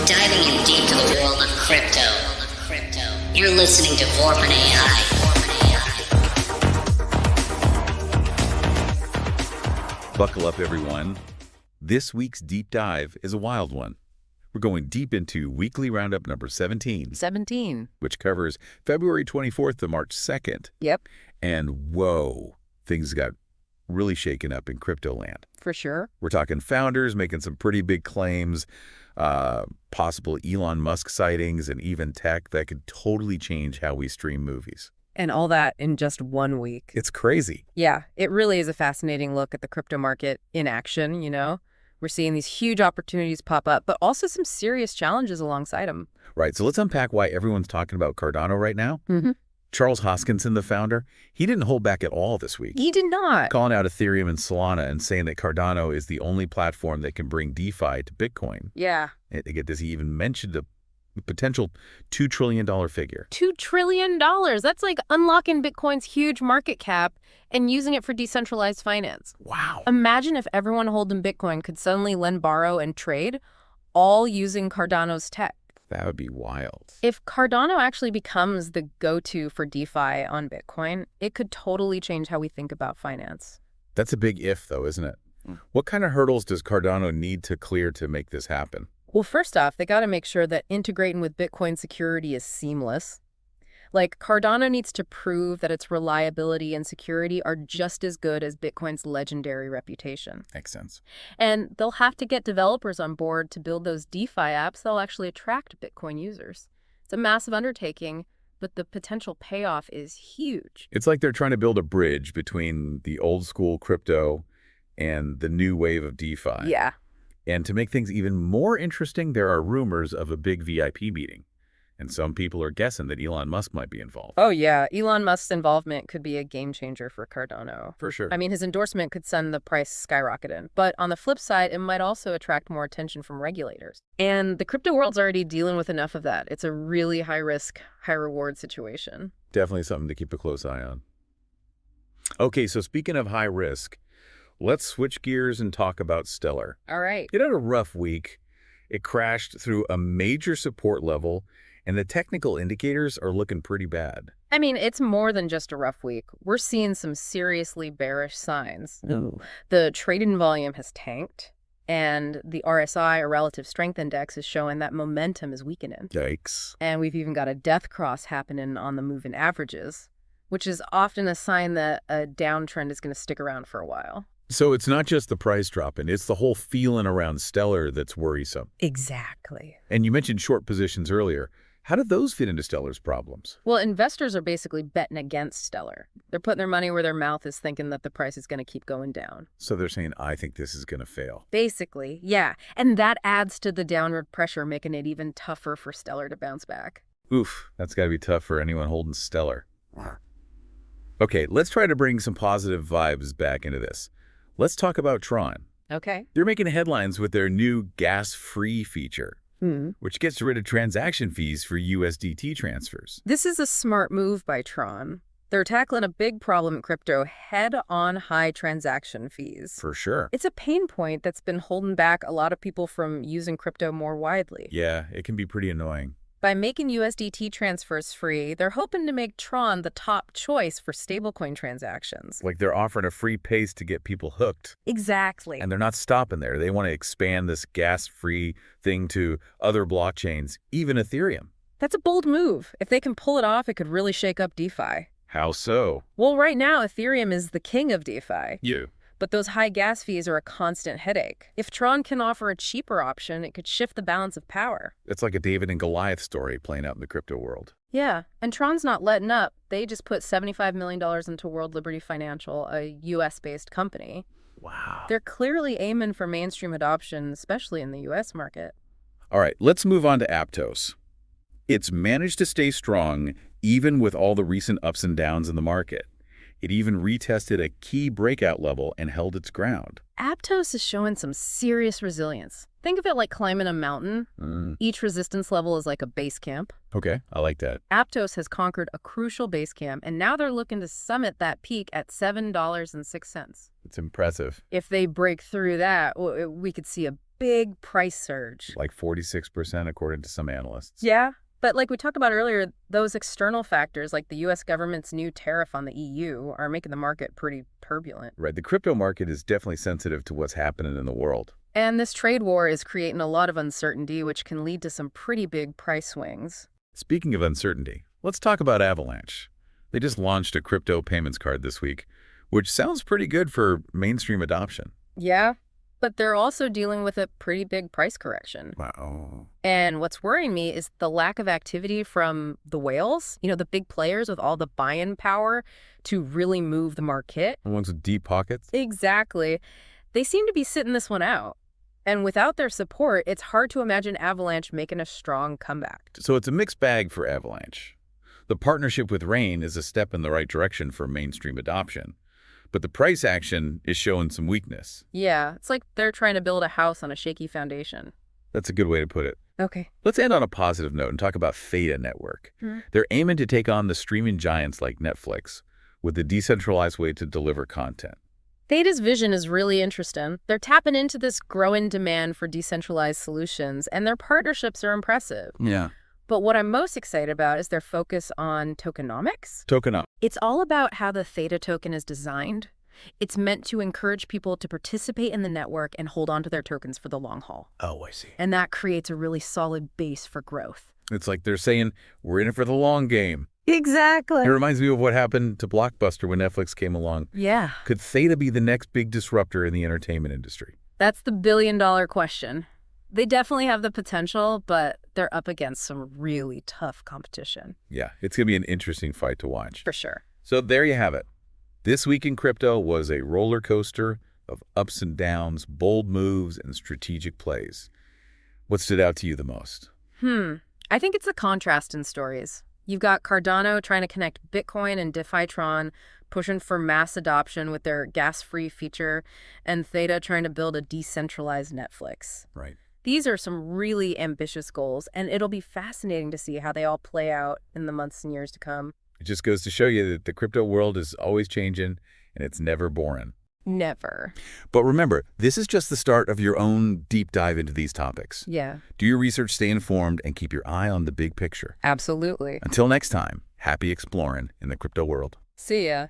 Diving in deep to the world of crypto. You're listening to Vorpin AI. Buckle up, everyone. This week's deep dive is a wild one. We're going deep into weekly roundup number 17. 17. Which covers February 24th to March 2nd. Yep. And whoa, things got really shaken up in crypto land. For sure. We're talking founders making some pretty big claims, possible Elon Musk sightings, and even tech that could totally change how we stream movies. And all that in just 1 week. It's crazy. Yeah, it really is a fascinating look at the crypto market in action, you know? We're seeing these huge opportunities pop up, but also some serious challenges alongside them. Right, so let's unpack why everyone's talking about Cardano right now. Mm-hmm. Charles Hoskinson, the founder, he didn't hold back at all this week. He did not. Calling out Ethereum and Solana and saying that Cardano is the only platform that can bring DeFi to Bitcoin. Yeah. And to get this, he even mentioned a potential $2 trillion figure. $2 trillion. That's like unlocking Bitcoin's huge market cap and using it for decentralized finance. Wow. Imagine if everyone holding Bitcoin could suddenly lend, borrow, and trade, all using Cardano's tech. That would be wild. If Cardano actually becomes the go-to for DeFi on Bitcoin, it could totally change how we think about finance. That's a big if, though, isn't it? What kind of hurdles does Cardano need to clear to make this happen? Well, first off, they got to make sure that integrating with Bitcoin security is seamless. Like, Cardano needs to prove that its reliability and security are just as good as Bitcoin's legendary reputation. Makes sense. And they'll have to get developers on board to build those DeFi apps that'll actually attract Bitcoin users. It's a massive undertaking, but the potential payoff is huge. It's like they're trying to build a bridge between the old school crypto and the new wave of DeFi. Yeah. And to make things even more interesting, there are rumors of a big VIP meeting. And some people are guessing that Elon Musk might be involved. Oh, yeah. Elon Musk's involvement could be a game changer for Cardano. For sure. I mean, his endorsement could send the price skyrocketing. But on the flip side, it might also attract more attention from regulators. And the crypto world's already dealing with enough of that. It's a really high-risk, high-reward situation. Definitely something to keep a close eye on. Okay, so speaking of high risk, let's switch gears and talk about Stellar. All right. It had a rough week. It crashed through a major support level, and the technical indicators are looking pretty bad. I mean, it's more than just a rough week. We're seeing some seriously bearish signs. Ooh. The trading volume has tanked, and the RSI, or Relative Strength Index, is showing that momentum is weakening. Yikes. And we've even got a death cross happening on the moving averages, which is often a sign that a downtrend is going to stick around for a while. So it's not just the price dropping, it's the whole feeling around Stellar that's worrisome. Exactly. And you mentioned short positions earlier. How do those fit into Stellar's problems? Well, investors are basically betting against Stellar. They're putting their money where their mouth is, thinking that the price is going to keep going down. So they're saying, I think this is going to fail. Basically, yeah. And that adds to the downward pressure, making it even tougher for Stellar to bounce back. Oof, that's got to be tough for anyone holding Stellar. Okay, let's try to bring some positive vibes back into this. Let's talk about Tron. Okay. They're making headlines with their new gas-free feature, which gets rid of transaction fees for USDT transfers. This is a smart move by Tron. They're tackling a big problem in crypto head-on: high transaction fees. For sure. It's a pain point that's been holding back a lot of people from using crypto more widely. Yeah, it can be pretty annoying. By making USDT transfers free, they're hoping to make Tron the top choice for stablecoin transactions. Like they're offering a free pace to get people hooked. Exactly. And they're not stopping there. They want to expand this gas-free thing to other blockchains, even Ethereum. That's a bold move. If they can pull it off, it could really shake up DeFi. How so? Well, right now, Ethereum is the king of DeFi. You. But those high gas fees are a constant headache. If Tron can offer a cheaper option, it could shift the balance of power. It's like a David and Goliath story playing out in the crypto world. Yeah, and Tron's not letting up. They just put $75 million into World Liberty Financial, a US-based company. Wow. They're clearly aiming for mainstream adoption, especially in the US market. All right, let's move on to Aptos. It's managed to stay strong even with all the recent ups and downs in the market. It even retested a key breakout level and held its ground. Aptos is showing some serious resilience. Think of it like climbing a mountain. Each resistance level is like a base camp. Okay, I like that. Aptos has conquered a crucial base camp, and now they're looking to summit that peak at $7.06. It's impressive. If they break through that, we could see a big price surge. Like 46% according to some analysts. Yeah. But like we talked about earlier, those external factors like the U.S. government's new tariff on the EU are making the market pretty turbulent. Right. The crypto market is definitely sensitive to what's happening in the world. And this trade war is creating a lot of uncertainty, which can lead to some pretty big price swings. Speaking of uncertainty, let's talk about Avalanche. They just launched a crypto payments card this week, which sounds pretty good for mainstream adoption. Yeah, but they're also dealing with a pretty big price correction. Wow. And what's worrying me is the lack of activity from the whales, the big players with all the buy-in power to really move the market. The ones with deep pockets? Exactly. They seem to be sitting this one out. And without their support, it's hard to imagine Avalanche making a strong comeback. So it's a mixed bag for Avalanche. The partnership with Rain is a step in the right direction for mainstream adoption. But the price action is showing some weakness. Yeah, it's like they're trying to build a house on a shaky foundation. That's a good way to put it. Okay. Let's end on a positive note and talk about Theta Network. They're aiming to take on the streaming giants like Netflix with a decentralized way to deliver content. Theta's vision is really interesting. They're tapping into this growing demand for decentralized solutions, and their partnerships are impressive. Yeah. But what I'm most excited about is their focus on tokenomics. Tokenomics. It's all about how the Theta token is designed. It's meant to encourage people to participate in the network and hold on to their tokens for the long haul. Oh, I see. And that creates a really solid base for growth. It's like they're saying, we're in it for the long game. Exactly. It reminds me of what happened to Blockbuster when Netflix came along. Yeah. Could Theta be the next big disruptor in the entertainment industry? That's the billion-dollar question. They definitely have the potential, but they're up against some really tough competition. Yeah, it's going to be an interesting fight to watch. For sure. So there you have it. This week in crypto was a roller coaster of ups and downs, bold moves, and strategic plays. What stood out to you the most? I think it's the contrast in stories. You've got Cardano trying to connect Bitcoin and DeFi Tron, pushing for mass adoption with their gas-free feature, and Theta trying to build a decentralized Netflix. Right. These are some really ambitious goals, and it'll be fascinating to see how they all play out in the months and years to come. It just goes to show you that the crypto world is always changing, and it's never boring. Never. But remember, this is just the start of your own deep dive into these topics. Yeah. Do your research, stay informed, and keep your eye on the big picture. Absolutely. Until next time, happy exploring in the crypto world. See ya.